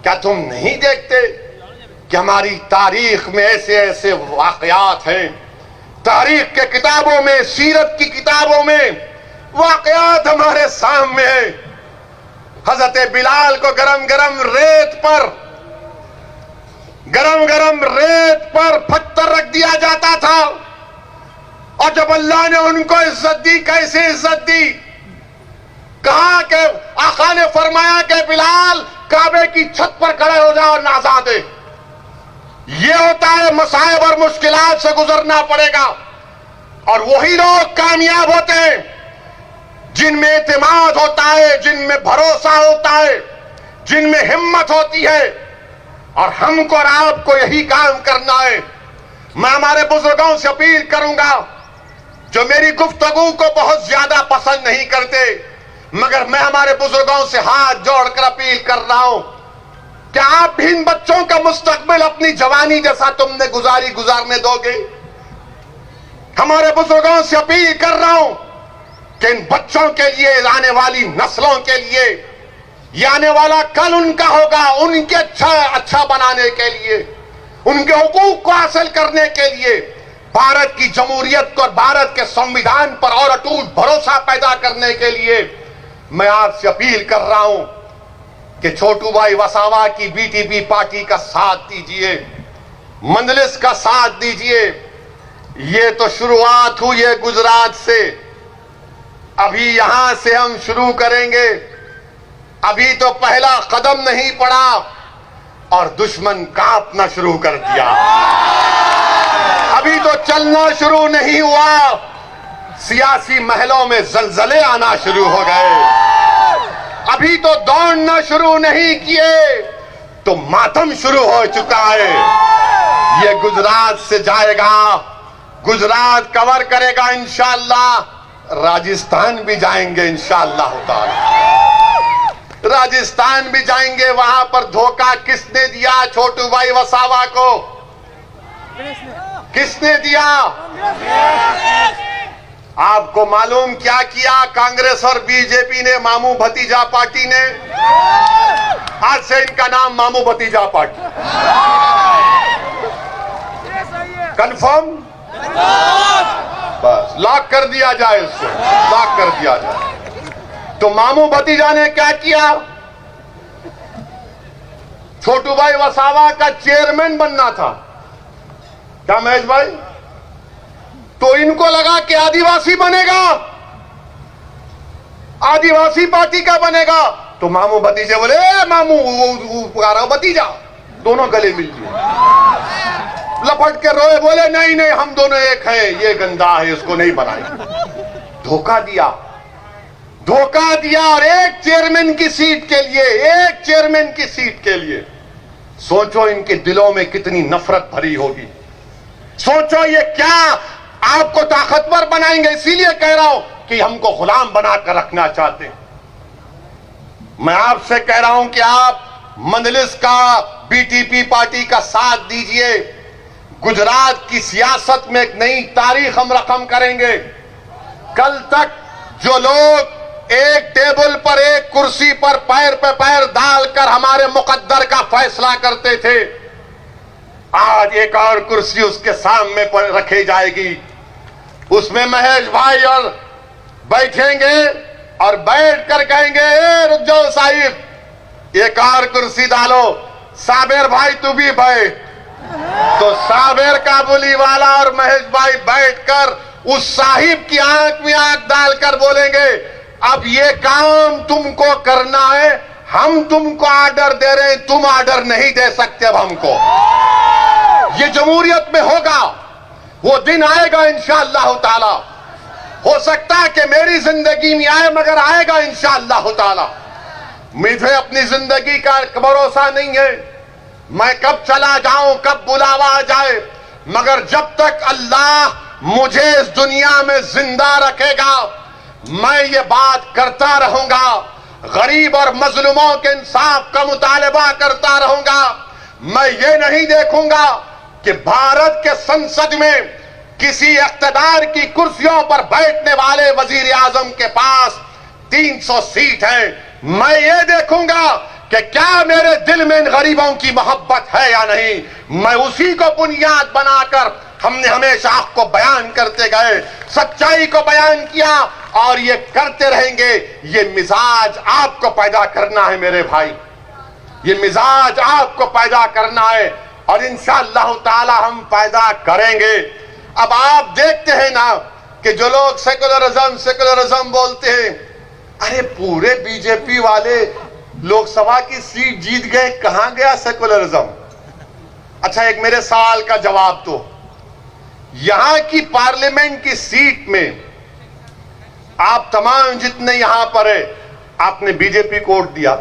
क्या तुम नहीं देखते कि हमारी तारीख में ऐसे ऐसे वाकयात हैं, तारीख के किताबों में, सीरत की किताबों में वाकयात हमारे सामने हैं। हजरत बिलाल को गरम गरम रेत पर पत्थर रख दिया जाता था, और जब अल्लाह ने उनको इज्जत दी, कैसे इज्जत दी, कहा कि आका ने फरमाया कि बिलाल काबे की छत पर खड़े हो जाओ और आजाद दे। ये होता है, मसाइब और मुश्किलात से गुजरना पड़ेगा, और वही लोग कामयाब होते हैं जिनमें एतमाद होता है, जिनमें भरोसा होता है, जिनमें हिम्मत होती है। और हमको और आपको यही काम करना है। मैं हमारे बुजुर्गों से अपील करूंगा, जो मेरी गुफ्तगू को बहुत ज्यादा पसंद नहीं करते, मगर मैं हमारे बुजुर्गों से हाथ जोड़कर अपील कर रहा हूं कि आप भी इन बच्चों का मुस्तकबिल अपनी जवानी जैसा तुमने गुजारने दोगे। हमारे बुजुर्गों से अपील कर रहा हूं कि इन बच्चों के लिए, आने वाली नस्लों के लिए, ये आने वाला कल उनका होगा, उनके अच्छा बनाने के लिए, उनके हुकूक को हासिल करने के लिए, भारत की जमहूरियत को और भारत के संविधान पर और अटूट भरोसा पैदा करने के लिए मैं आपसे अपील कर रहा हूं कि छोटू भाई वसावा की बीटीपी पार्टी का साथ दीजिए, मंजलिस का साथ दीजिए। ये तो शुरुआत हुई है गुजरात से, अभी यहां से हम शुरू करेंगे। अभी तो पहला कदम नहीं पड़ा और दुश्मन कांपना शुरू कर दिया। अभी तो चलना शुरू नहीं हुआ, सियासी महलों में जलजले आना शुरू हो गए। अभी तो दौड़ना शुरू नहीं किए तो मातम शुरू हो चुका है। ये गुजरात से जाएगा, गुजरात कवर करेगा इंशाअल्लाह, राजस्थान भी जाएंगे इंशाअल्लाह ताला, राजस्थान भी जाएंगे। वहां पर धोखा किसने दिया छोटू भाई वसावा को? किसने दिया? आपको मालूम क्या किया कांग्रेस और बीजेपी ने, मामू भतीजा पार्टी ने? आज से इनका नाम मामू भतीजा पार्टी। कंफर्म? बस लॉक कर दिया जाए, उसको लॉक कर दिया जाए। तो मामू भतीजा ने क्या किया? छोटू भाई वसावा का चेयरमैन बनना था, क्या महेश भाई? तो इनको लगा कि आदिवासी बनेगा, आदिवासी पार्टी का बनेगा। तो मामू भतीजे बोले, मामू पुकारा भतीजा, दोनों गले मिल गए, लपट के रोए, बोले नहीं नहीं हम दोनों एक हैं, ये गंदा है, इसको नहीं बनाएंगे। धोखा दिया, धोखा दिया। और एक चेयरमैन की सीट के लिए, एक चेयरमैन की सीट के लिए सोचो इनके दिलों में कितनी नफरत भरी होगी। सोचो ये क्या आपको ताकतवर बनाएंगे। इसीलिए कह रहा हूं कि हमको गुलाम बनाकर रखना चाहते हैं। मैं आपसे कह रहा हूं कि आप मजलिस का, बीटीपी पार्टी का साथ दीजिए। गुजरात की सियासत में एक नई तारीख हम रकम करेंगे। कल तक जो लोग एक टेबल पर, एक कुर्सी पर पैर पे पैर डालकर हमारे मुकद्दर का फैसला करते थे, आज एक और कुर्सी उसके सामने पर रखी जाएगी, उसमें महेश भाई और बैठेंगे और बैठ कर कहेंगे, ए रुक जाओ साहिब, एक और कुर्सी डालो, साबिर भाई तू भी बैठ। तो साबिर काबुली वाला और महेश भाई बैठकर उस साहिब की आंख में आंख डालकर बोलेंगे, अब ये काम तुमको करना है, हम तुमको ऑर्डर दे रहे हैं, तुम ऑर्डर नहीं दे सकते अब हमको। ये जमहूरियत में होगा, वो दिन आएगा इंशाअल्लाह ताला। हो सकता है कि मेरी जिंदगी में आए, मगर आएगा इंशाअल्लाह ताला। मुझे अपनी जिंदगी का भरोसा नहीं है, मैं कब चला जाऊं, कब बुलावा आ जाए, मगर जब तक अल्लाह मुझे इस दुनिया में जिंदा रखेगा, मैं ये बात करता रहूंगा, गरीब और मजलूमों के इंसाफ का मुतालबा करता रहूंगा। मैं ये नहीं देखूंगा कि भारत के संसद में किसी इख्तिदार की कुर्सियों पर बैठने वाले वजीर आजम के पास 300 सीट है। मैं ये देखूंगा कि क्या मेरे दिल में इन गरीबों की मोहब्बत है या नहीं। मैं उसी को बुनियाद बनाकर हमने हमेशा हक को बयान करते गए, सच्चाई को बयान किया और ये करते रहेंगे। ये मिजाज आपको पैदा करना है मेरे भाई, ये मिजाज आपको पैदा करना है और इंशाअल्लाह ताला हम पैदा करेंगे। अब आप देखते हैं ना कि जो लोग सेकुलरिज्म बोलते हैं, अरे पूरे बीजेपी वाले लोकसभा की सीट जीत गए, कहां गया सेकुलरिज्म। अच्छा, एक मेरे सवाल का जवाब दो, यहां की पार्लियामेंट की सीट में आप तमाम जितने यहां पर है, आपने बीजेपी को वोट दिया?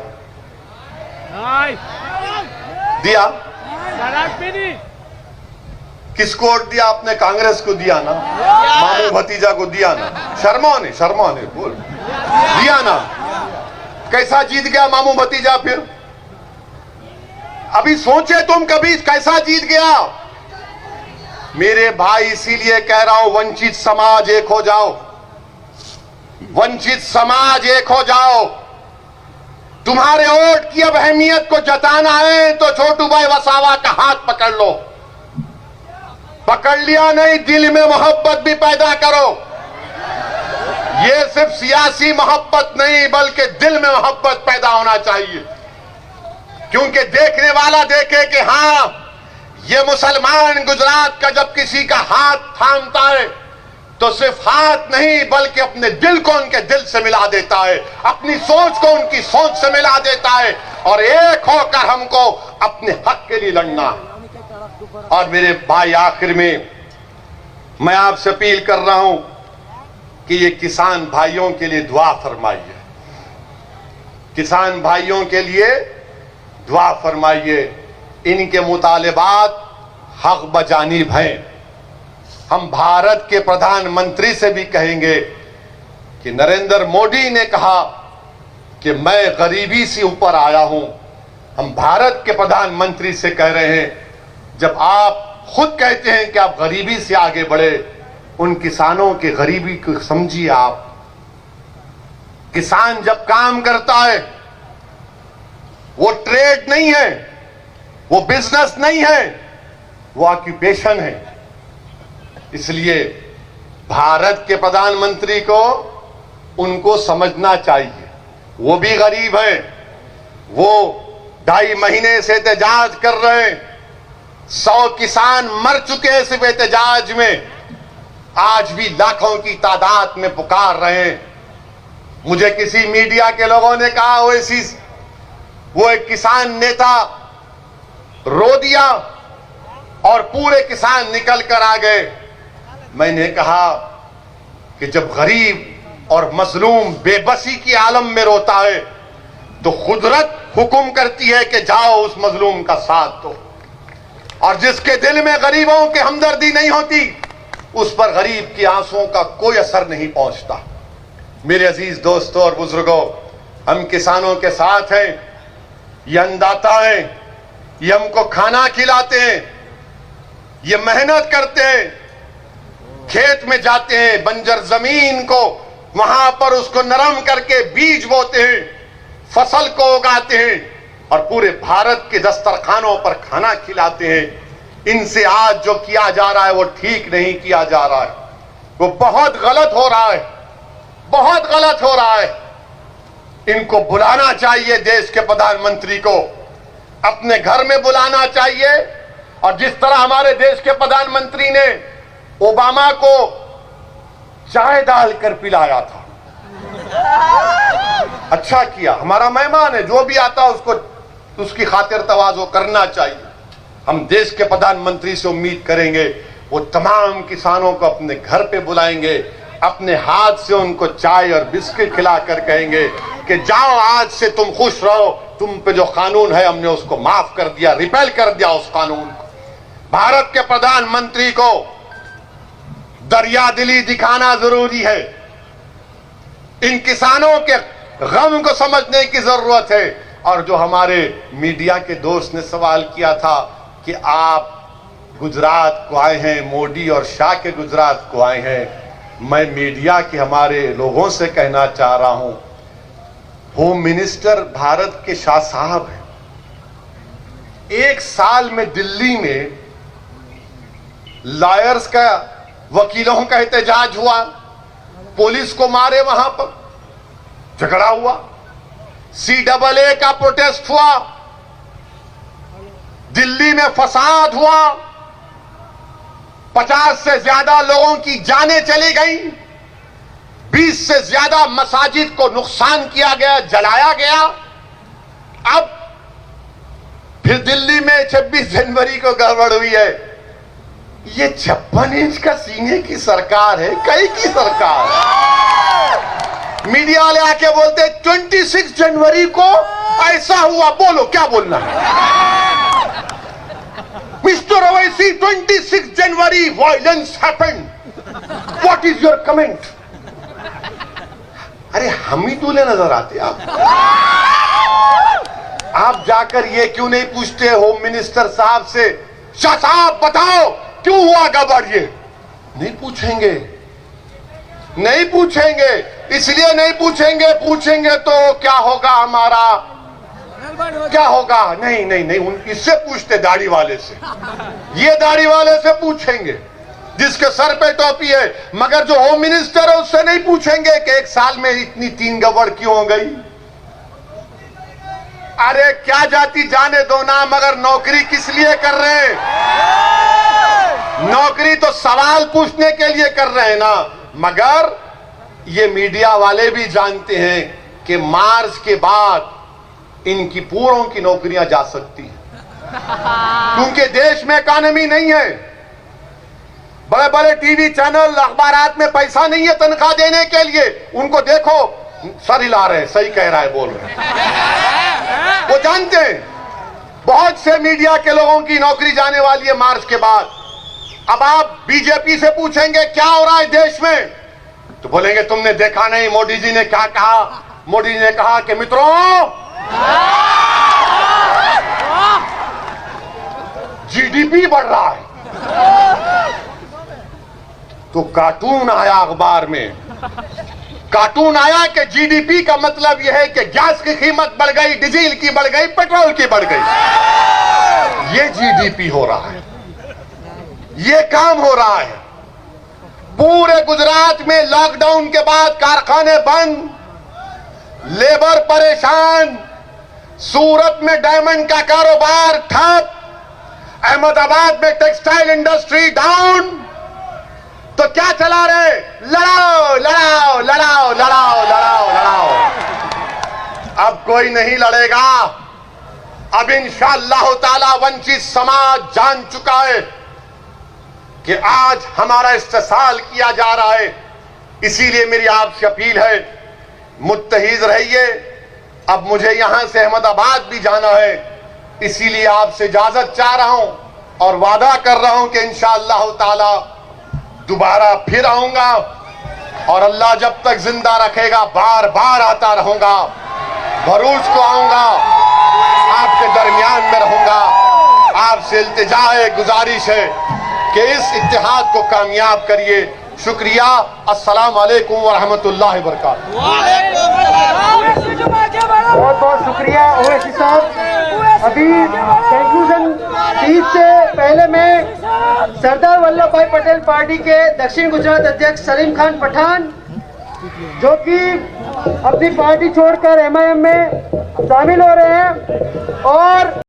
दिया? किसको वोट दिया आपने? कांग्रेस को दिया ना, मामू भतीजा को दिया ना, शर्मा ने बोल दिया ना। कैसा जीत गया मामू भतीजा? फिर अभी सोचे तुम कभी कैसा जीत गया मेरे भाई। इसीलिए कह रहा हूं, वंचित समाज एक हो जाओ, वंचित समाज एक हो जाओ। तुम्हारे वोट की अब अहमियत को जताना है तो छोटू भाई वसावा का हाथ पकड़ लो, पकड़ लिया नहीं, दिल में मोहब्बत भी पैदा करो। यह सिर्फ सियासी मोहब्बत नहीं बल्कि दिल में मोहब्बत पैदा होना चाहिए, क्योंकि देखने वाला देखे कि हां, ये मुसलमान गुजरात का जब किसी का हाथ थामता है तो सिर्फ हाथ नहीं बल्कि अपने दिल को उनके दिल से मिला देता है, अपनी सोच को उनकी सोच से मिला देता है और एक होकर हमको अपने हक के लिए लड़ना है। और मेरे भाई, आखिर में मैं आपसे अपील कर रहा हूं कि ये किसान भाइयों के लिए दुआ फरमाइए, किसान भाइयों के लिए दुआ फरमाइए। इनके मुतालिबात हक बजानिब हैं। हम भारत के प्रधानमंत्री से भी कहेंगे कि नरेंद्र मोदी ने कहा कि मैं गरीबी से ऊपर आया हूं। हम भारत के प्रधानमंत्री से कह रहे हैं, जब आप खुद कहते हैं कि आप गरीबी से आगे बढ़े, उन किसानों की गरीबी को समझिए। आप किसान जब काम करता है, वो ट्रेड नहीं है, वो बिजनेस नहीं है, वो ऑक्यूपेशन है। इसलिए भारत के प्रधानमंत्री को उनको समझना चाहिए, वो भी गरीब हैं। वो 2.5 महीने से एहतजाज कर रहे हैं, 100 किसान मर चुके हैं सिर्फ एहतजाज में, आज भी लाखों की तादाद में पुकार रहे हैं। मुझे किसी मीडिया के लोगों ने कहा वो एक किसान नेता रो दिया और पूरे किसान निकल कर आ गए। मैंने कहा कि जब गरीब और मजलूम बेबसी की आलम में रोता है तो कुदरत हुक्म करती है कि जाओ उस मजलूम का साथ दो, और जिसके दिल में गरीबों की हमदर्दी नहीं होती उस पर गरीब के आंसुओं का कोई असर नहीं पहुंचता। मेरे अजीज दोस्तों और बुजुर्गों, हम किसानों के साथ हैं। ये अन्नदाता हैं, ये हमको खाना खिलाते हैं, ये मेहनत करते हैं, खेत में जाते हैं, बंजर जमीन को वहां पर उसको नरम करके बीज बोते हैं, फसल को उगाते हैं और पूरे भारत के दस्तरखानों पर खाना खिलाते हैं। इनसे आज जो किया जा रहा है वो ठीक नहीं किया जा रहा है, वो बहुत गलत हो रहा है, बहुत गलत हो रहा है। इनको बुलाना चाहिए, देश के प्रधानमंत्री को अपने घर में बुलाना चाहिए। और जिस तरह हमारे देश के प्रधानमंत्री ने ओबामा को चाय डालकर पिलाया था, अच्छा किया। हमारा मेहमान है, जो भी आता उसको उसकी खातिर तवाज़ो करना चाहिए। हम देश के प्रधानमंत्री से उम्मीद करेंगे वो तमाम किसानों को अपने घर पे बुलाएंगे, अपने हाथ से उनको चाय और बिस्किट खिलाकर कहेंगे कि जाओ, आज से तुम खुश रहो, तुम पे जो कानून है हमने उसको माफ कर दिया, रिपेल कर दिया उस कानून को। भारत के प्रधानमंत्री को दरिया दिली दिखाना जरूरी है। इन किसानों के गम को समझने की जरूरत है। और जो हमारे मीडिया के दोस्त ने सवाल किया था कि आप गुजरात को आए हैं, मोदी और शाह के गुजरात को आए हैं, मैं मीडिया के हमारे लोगों से कहना चाह रहा हूं, होम मिनिस्टर भारत के शाह साहब हैं। एक साल में दिल्ली में लॉयर्स का, वकीलों का एहतजाज हुआ, पुलिस को मारे, वहां पर झगड़ा हुआ, CAA का प्रोटेस्ट हुआ, दिल्ली में फसाद हुआ, 50 से ज्यादा लोगों की जानें चली गई, 20 से ज्यादा मसाजिद को नुकसान किया गया, जलाया गया। अब फिर दिल्ली में 26 जनवरी को गड़बड़ हुई है। ये 56 इंच का सीने की सरकार है, कई की सरकार है। मीडिया वाले आके बोलते 26 जनवरी को ऐसा हुआ, बोलो क्या बोलना है mister Owaisi? 26 January violence happened, what is your comment? अरे हम ही दूल्हे नजर आते आप जाकर ये क्यों नहीं पूछते होम मिनिस्टर साहब से, शाह साहब बताओ क्यों हुआ गड़बड़? ये नहीं पूछेंगे, नहीं पूछेंगे। इसलिए नहीं पूछेंगे, पूछेंगे तो क्या होगा हमारा, क्या होगा? नहीं नहीं नहीं, इससे पूछते, दाढ़ी वाले से। ये दाढ़ी वाले से पूछेंगे जिसके सर पे टोपी है, मगर जो होम मिनिस्टर है उससे नहीं पूछेंगे कि एक साल में इतनी 3 गड़बड़ क्यों हो गई। अरे क्या जाति जाने दो ना, मगर नौकरी किस लिए कर रहे हैं? नौकरी तो सवाल पूछने के लिए कर रहे हैं ना। मगर ये मीडिया वाले भी जानते हैं कि मार्च के बाद इनकी पूरों की नौकरियां जा सकती हैं, क्योंकि देश में इकॉनमी नहीं है। बड़े बड़े टीवी चैनल, अखबारात में पैसा नहीं है तनख्वाह देने के लिए। उनको देखो, सर हिला रहे हैं, सही कह रहा है, बोल रहे हैं। वो जानते हैं बहुत से मीडिया के लोगों की नौकरी जाने वाली है मार्च के बाद। अब आप बीजेपी से पूछेंगे क्या हो रहा है देश में, तो बोलेंगे तुमने देखा नहीं मोदी जी ने क्या कहा। मोदी जी ने कहा कि मित्रों, GDP बढ़ रहा है। तो कार्टून आया अखबार में, कार्टून आया कि GDP का मतलब यह है कि गैस की कीमत बढ़ गई, डीजल की बढ़ गई, पेट्रोल की बढ़ गई। ये GDP हो रहा है, ये काम हो रहा है। पूरे गुजरात में लॉकडाउन के बाद कारखाने बंद, लेबर परेशान, सूरत में डायमंड का कारोबार ठप, अहमदाबाद में टेक्सटाइल इंडस्ट्री डाउन। तो क्या चला रहे? लड़ाओ लड़ाओ लड़ाओ लड़ाओ लड़ाओ लड़ाओ। अब कोई नहीं लड़ेगा। अब इंशाअल्लाह ताला वंचित समाज जान चुका है कि आज हमारा इस्तेसाल किया जा रहा है। इसीलिए मेरी आपसे अपील है, मुत्तहिद रहिए। अब मुझे यहां से अहमदाबाद भी जाना है, इसीलिए आपसे इजाजत चाह रहा हूं और वादा कर रहा हूं कि इंशाअल्लाह ताला दोबारा फिर आऊंगा और अल्लाह जब तक जिंदा रखेगा बार बार आता रहूंगा। भरूच को आऊंगा, आपके दरमियान में रहूंगा। आपसे इल्तिजा है, गुजारिश है कि इस इत्तेहाद को कामयाब करिए। शुक्रिया। अस्सलाम वालेकुम व रहमतुल्लाहि व बरकातहू। बहुत बहुत शुक्रिया ओवैसी साहब। अभी कंक्लूजन स्पीच से पहले मैं सरदार वल्लभ भाई पटेल पार्टी के दक्षिण गुजरात अध्यक्ष सलीम खान पठान, जो कि अपनी पार्टी छोड़कर MIM में शामिल हो रहे हैं, और